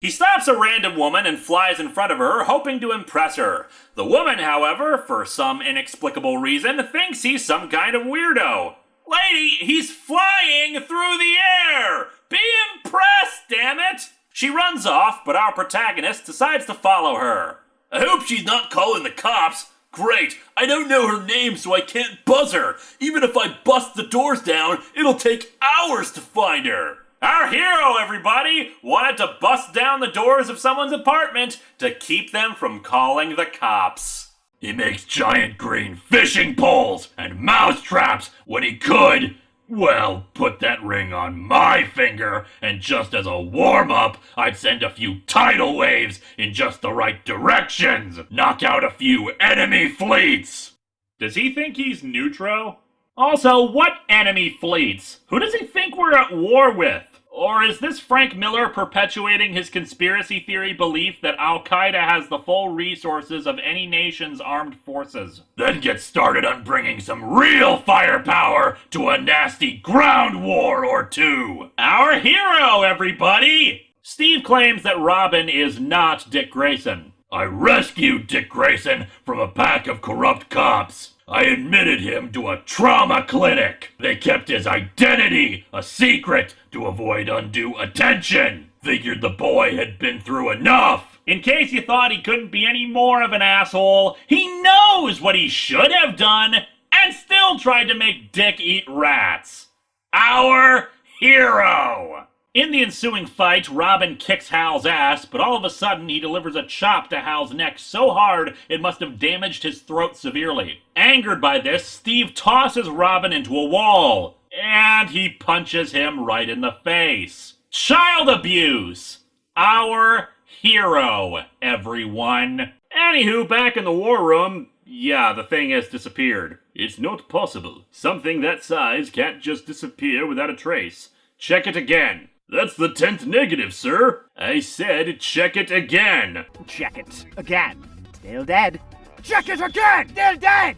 He stops a random woman and flies in front of her, hoping to impress her. The woman, however, for some inexplicable reason, thinks he's some kind of weirdo. Lady, he's flying through the air! Be impressed, damn it! She runs off, but our protagonist decides to follow her. I hope she's not calling the cops. Great, I don't know her name, so I can't buzz her. Even if I bust the doors down, it'll take hours to find her. Our hero, everybody, wanted to bust down the doors of someone's apartment to keep them from calling the cops. He makes giant green fishing poles and mouse traps when he could. Well, put that ring on my finger, and just as a warm-up, I'd send a few tidal waves in just the right directions. Knock out a few enemy fleets. Does he think he's neutral? Also, what enemy fleets? Who does he think we're at war with? Or is this Frank Miller perpetuating his conspiracy theory belief that Al-Qaeda has the full resources of any nation's armed forces? Then get started on bringing some real firepower to a nasty ground war or two. Our hero, everybody! Steve claims that Robin is not Dick Grayson. I rescued Dick Grayson from a pack of corrupt cops. I admitted him to a trauma clinic. They kept his identity a secret to avoid undue attention. Figured the boy had been through enough. In case you thought he couldn't be any more of an asshole, he knows what he should have done and still tried to make Dick eat rats. Our hero! In the ensuing fight, Robin kicks Hal's ass, but all of a sudden he delivers a chop to Hal's neck so hard it must have damaged his throat severely. Angered by this, Steve tosses Robin into a wall, and he punches him right in the face. Child abuse! Our hero, everyone. Anywho, back in the war room, yeah, the thing has disappeared. It's not possible. Something that size can't just disappear without a trace. Check it again. That's the 10th negative, sir. I said check it again. Check it again. Still dead. Check it again. Still dead.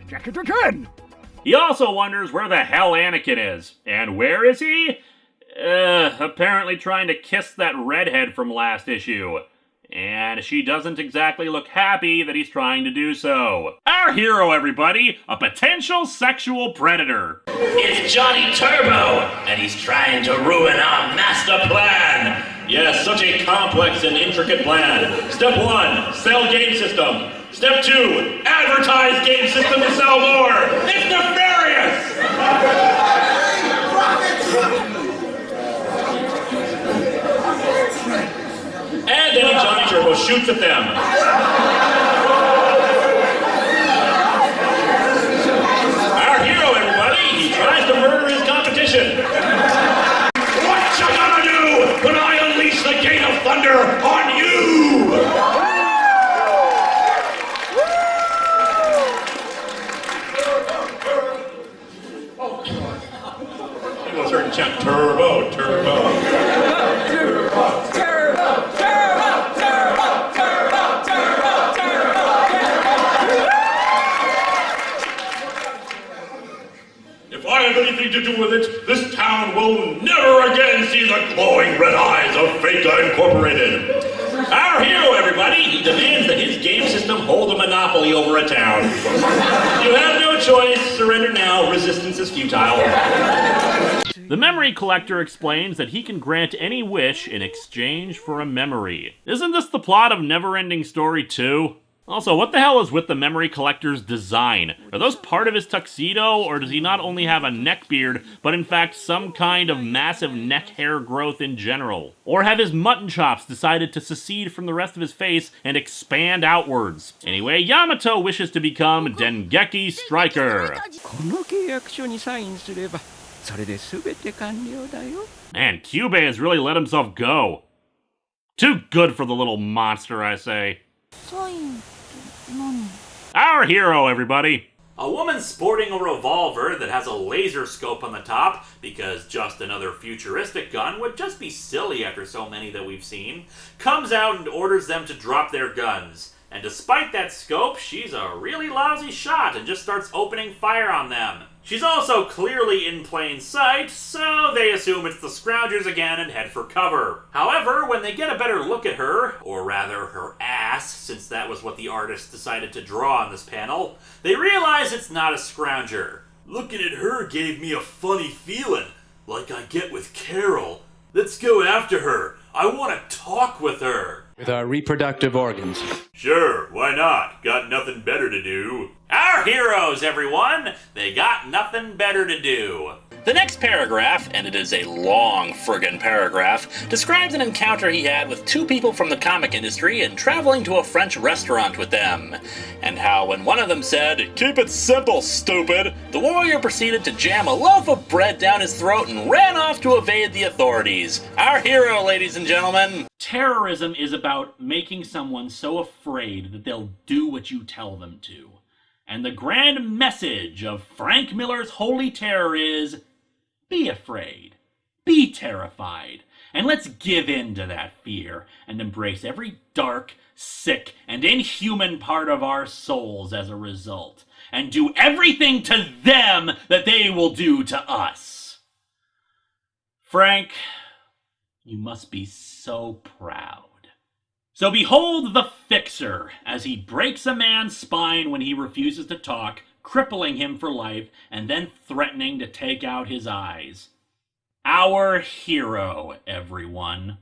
Check it again. He also wonders where the hell Anakin is. And where is he? Apparently trying to kiss that redhead from last issue. And she doesn't exactly look happy that he's trying to do so. Our hero, everybody, a potential sexual predator. It's Johnny Turbo, and he's trying to ruin our master plan. Yes, such a complex and intricate plan. Step 1, sell game system. Step 2, advertise game system to sell more. It's nefarious! And then Johnny Turbo shoots at them. Our hero, everybody, he tries to murder his competition. What you gonna do when I unleash the gate of thunder on you? He was heard to chant turbo, turbo. If I have anything to do with it, this town will never again see the glowing red eyes of Faker Incorporated. Our hero, everybody, he demands that his game system hold a monopoly over a town. You have no choice. Surrender now. Resistance is futile. The memory collector explains that he can grant any wish in exchange for a memory. Isn't this the plot of Neverending Story 2? Also, what the hell is with the memory collector's design? Are those part of his tuxedo, or does he not only have a neck beard, but in fact some kind of massive neck hair growth in general? Or have his mutton chops decided to secede from the rest of his face and expand outwards? Anyway, Yamato wishes to become Dengeki Stryker. Man, Kyubey has really let himself go. Too good for the little monster, I say. Our hero, everybody! A woman sporting a revolver that has a laser scope on the top, because just another futuristic gun would just be silly after so many that we've seen, comes out and orders them to drop their guns. And despite that scope, she's a really lousy shot and just starts opening fire on them. She's also clearly in plain sight, so they assume it's the Scroungers again and head for cover. However, when they get a better look at her, or rather her ass, since that was what the artist decided to draw on this panel, they realize it's not a Scrounger. Looking at her gave me a funny feeling, like I get with Carol. Let's go after her. I want to talk with her. With our reproductive organs. Sure, why not? Got nothing better to do. Our heroes, everyone! They got nothing better to do. The next paragraph, and it is a long friggin' paragraph, describes an encounter he had with two people from the comic industry and traveling to a French restaurant with them. And how when one of them said, "Keep it simple, stupid," the warrior proceeded to jam a loaf of bread down his throat and ran off to evade the authorities. Our hero, ladies and gentlemen. Terrorism is about making someone so afraid that they'll do what you tell them to. And the grand message of Frank Miller's Holy Terror is, be afraid, be terrified, and let's give in to that fear and embrace every dark, sick, and inhuman part of our souls as a result, and do everything to them that they will do to us. Frank, you must be so proud. So behold the Fixer, as he breaks a man's spine when he refuses to talk, crippling him for life, and then threatening to take out his eyes. Our hero, everyone.